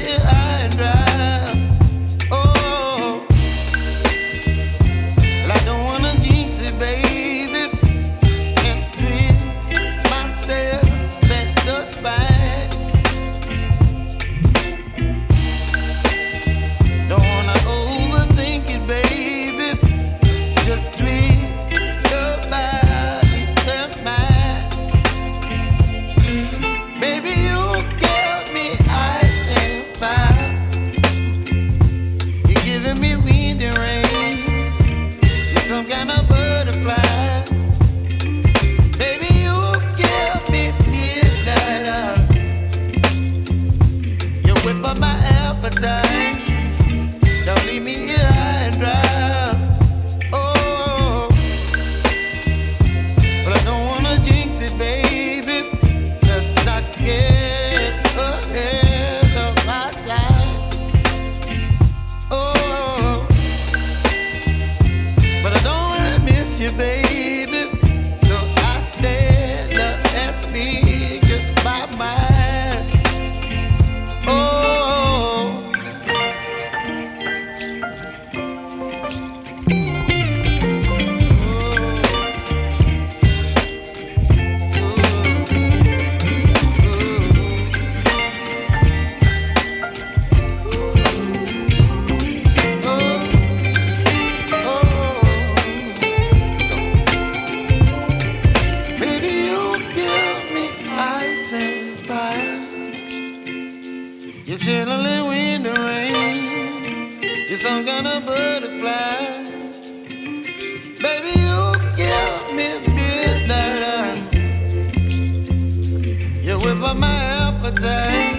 here high and dry. Oh, well, I don't wanna jinx it, baby, and twist myself at the spine. Don't wanna overthink it, baby. It's just twist your body and mine. Baby, you give me ice and fire. You're giving me wind and rain. You're some kind of butterfly. Baby, you give me midnight. You whip up my appetite. Don't leave me here high and dry. Oh, but I don't wanna jinx it, baby. Let's not get ahead of my time. Oh, but I don't wanna miss you, baby. So I stand up and speak my mind. Oh. Baby, you give me ice and fire. You're chilling wind and rain. You're some kind of butterfly. Baby, you give me midnight. You whip up my appetite.